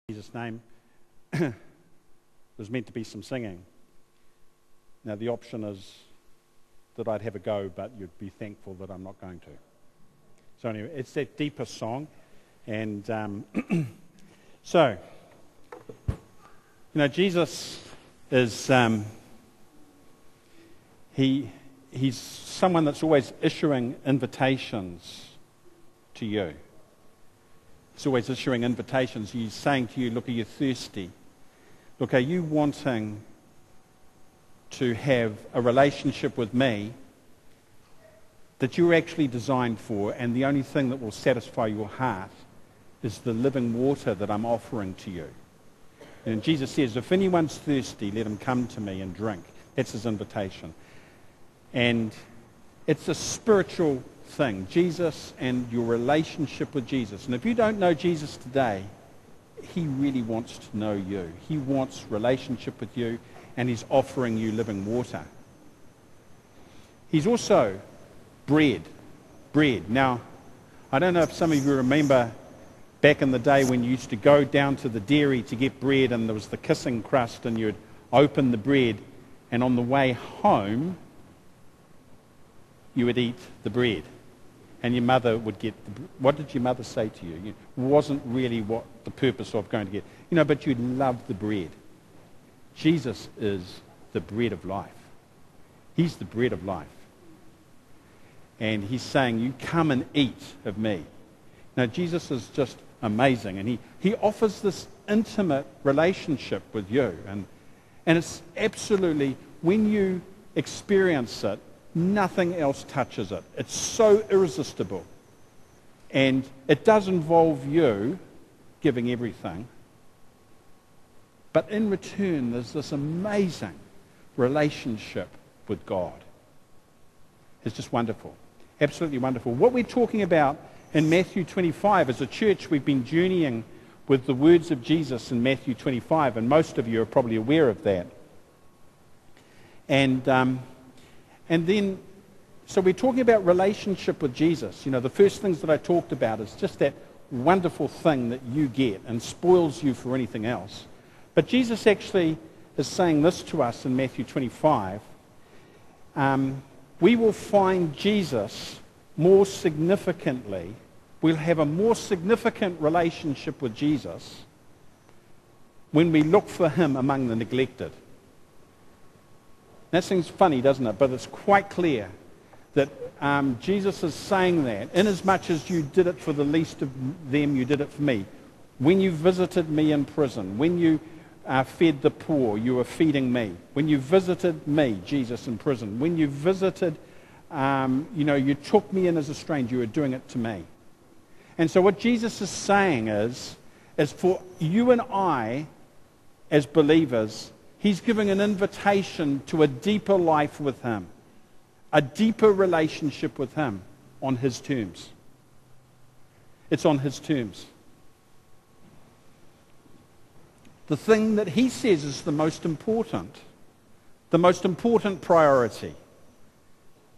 Jesus' name, there's meant to be some singing. Now the option is that I'd have a go, but you'd be thankful that I'm not going to. So anyway, it's that deeper song, and so, Jesus is, he's someone that's always issuing invitations to you. He's always issuing invitations. He's saying to you, look, are you thirsty? Look, are you wanting to have a relationship with me that you're actually designed for, and the only thing that will satisfy your heart is the living water that I'm offering to you? And Jesus says, if anyone's thirsty, let him come to me and drink. That's his invitation. And it's a spiritual thing, Jesus and your relationship with Jesus. And if you don't know Jesus today, he really wants to know you. He wants relationship with you, and he's offering you living water. He's also bread. Now, I don't know if some of you remember back in the day when you used to go down to the dairy to get bread, and there was the kissing crust, and you'd open the bread, and on the way home, you would eat the bread. And your mother would get what did your mother say to you? It wasn't really what the purpose of going to get. But you'd love the bread. Jesus is the bread of life. He's the bread of life. And he's saying, you come and eat of me. Now, Jesus is just amazing. And he offers this intimate relationship with you. And it's absolutely, when you experience it, nothing else touches it. It's so irresistible. And it does involve you giving everything. But in return, there's this amazing relationship with God. It's just wonderful. Absolutely wonderful. What we're talking about in Matthew 25, as a church, we've been journeying with the words of Jesus in Matthew 25, and most of you are probably aware of that. And then, so we're talking about relationship with Jesus. The first things that I talked about is just that wonderful thing that you get and spoils you for anything else. But Jesus actually is saying this to us in Matthew 25. We will find Jesus more significantly. We'll have a more significant relationship with Jesus when we look for him among the neglected. That seems funny, doesn't it? But it's quite clear that Jesus is saying that, inasmuch as you did it for the least of them, you did it for me. When you visited me in prison, when you fed the poor, you were feeding me. When you visited me, Jesus, in prison, when you visited, you took me in as a stranger, you were doing it to me. And so what Jesus is saying is for you and I, as believers, he's giving an invitation to a deeper life with him, a deeper relationship with him on his terms. It's on his terms. The thing that he says is the most important priority,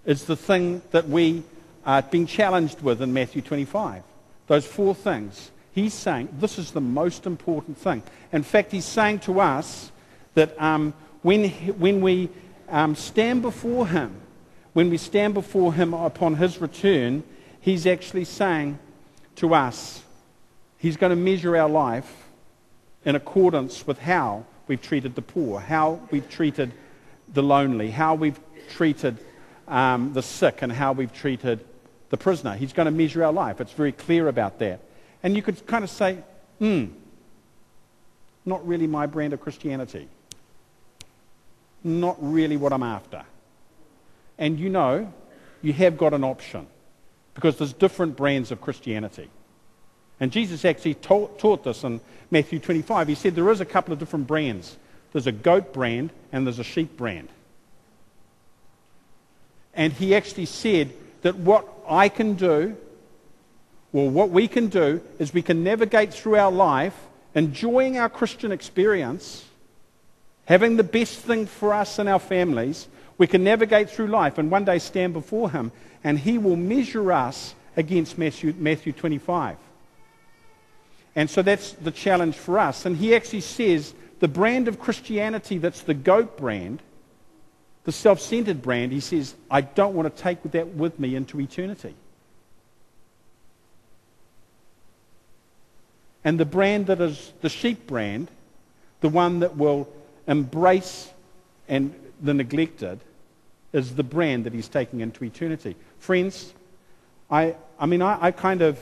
is the thing that we are being challenged with in Matthew 25. Those four things. He's saying this is the most important thing. In fact, he's saying to us that when we stand before him upon his return, he's actually saying to us, he's going to measure our life in accordance with how we've treated the poor, how we've treated the lonely, how we've treated the sick, and how we've treated the prisoner. He's going to measure our life. It's very clear about that. And you could kind of say, not really my brand of Christianity. Not really what I'm after. And you have got an option, because there's different brands of Christianity. And Jesus actually taught this in Matthew 25. He said there is a couple of different brands. There's a goat brand and there's a sheep brand. And he actually said that what we can do is we can navigate through our life, enjoying our Christian experience, having the best thing for us and our families. We can navigate through life and one day stand before him, and he will measure us against Matthew 25. And so that's the challenge for us. And he actually says the brand of Christianity that's the goat brand, the self-centered brand, he says, I don't want to take that with me into eternity. And the brand that is the sheep brand, the one that will embrace and the neglected, is the brand that he's taking into eternity. Friends, I kind of,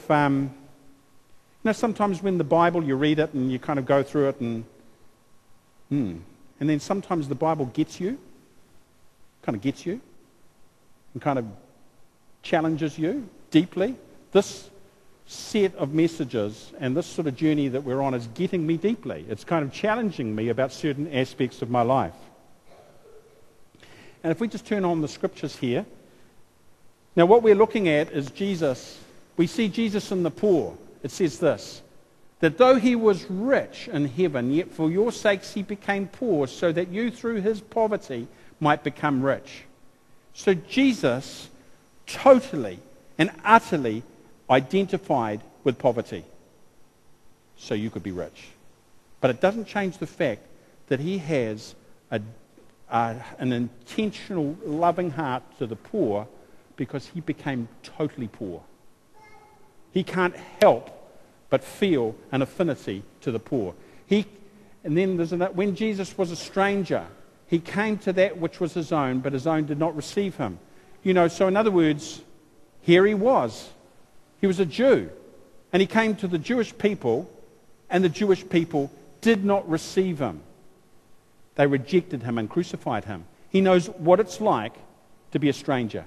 sometimes when the Bible, you read it and you kind of go through it and then sometimes the Bible gets you, and kind of challenges you deeply. This set of messages and this sort of journey that we're on is getting me deeply. It's kind of challenging me about certain aspects of my life. And if we just turn on the scriptures here, now what we're looking at is Jesus. We see Jesus in the poor. It says this, that though he was rich in heaven, yet for your sakes he became poor, so that you through his poverty might become rich. So Jesus totally and utterly identified with poverty, so you could be rich. But it doesn't change the fact that he has an intentional, loving heart to the poor, because he became totally poor. He can't help but feel an affinity to the poor. And then when Jesus was a stranger, he came to that which was his own, but his own did not receive him. So in other words, here he was. He was a Jew, and he came to the Jewish people, and the Jewish people did not receive him. They rejected him and crucified him. He knows what it's like to be a stranger.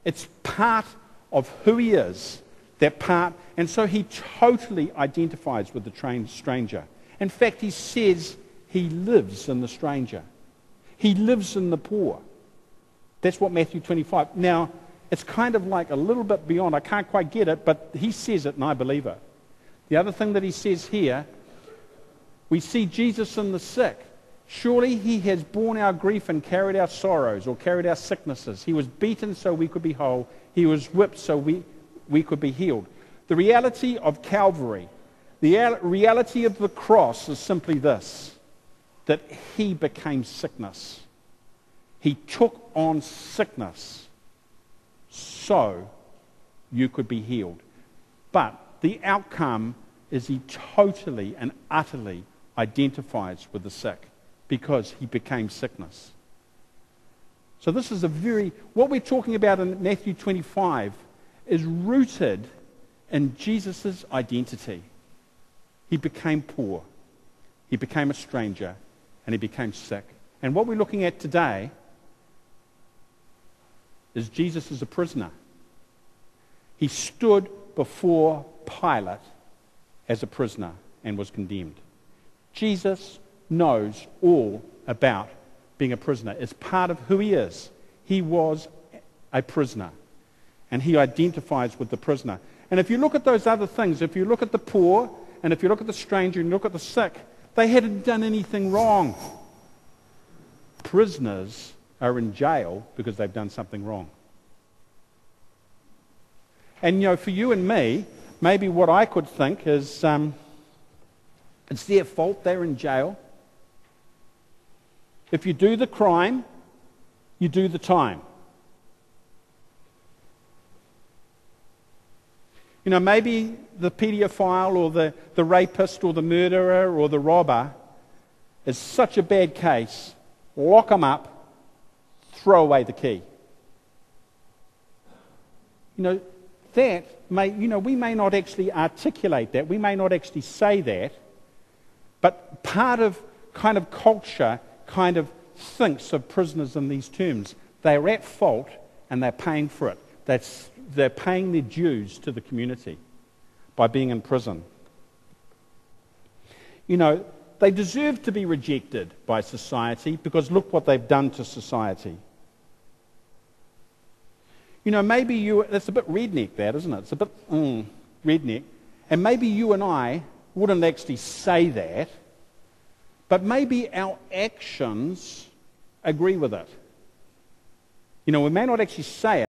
It's part of who he is, that part, and so he totally identifies with the stranger. In fact, he says he lives in the stranger. He lives in the poor. That's what Matthew 25. Now, it's kind of like a little bit beyond. I can't quite get it, but he says it and I believe it. The other thing that he says here, we see Jesus in the sick. Surely he has borne our grief and carried our sorrows, or carried our sicknesses. He was beaten so we could be whole. He was whipped so we could be healed. The reality of Calvary, the reality of the cross is simply this, that he became sickness. He took on sickness so you could be healed. But the outcome is he totally and utterly identifies with the sick, because he became sickness. So this is what we're talking about in Matthew 25 is rooted in Jesus' identity. He became poor, he became a stranger, and he became sick. And what we're looking at today is Jesus as a prisoner. He stood before Pilate as a prisoner and was condemned. Jesus knows all about being a prisoner. It's part of who he is. He was a prisoner, and he identifies with the prisoner. And if you look at those other things, if you look at the poor, and if you look at the stranger, and you look at the sick, they hadn't done anything wrong. Prisoners are in jail because they've done something wrong. And for you and me, maybe what I could think is it's their fault they're in jail. If you do the crime, you do the time. Maybe the paedophile or the rapist or the murderer or the robber is such a bad case, lock them up, throw away the key. We may not actually articulate that, we may not actually say that, but part of kind of culture kind of thinks of prisoners in these terms. They're at fault and they're paying for it. They're paying their dues to the community by being in prison. They deserve to be rejected by society because look what they've done to society. Maybe that's a bit redneck, that, isn't it? It's a bit redneck. And maybe you and I wouldn't actually say that, but maybe our actions agree with it. We may not actually say it,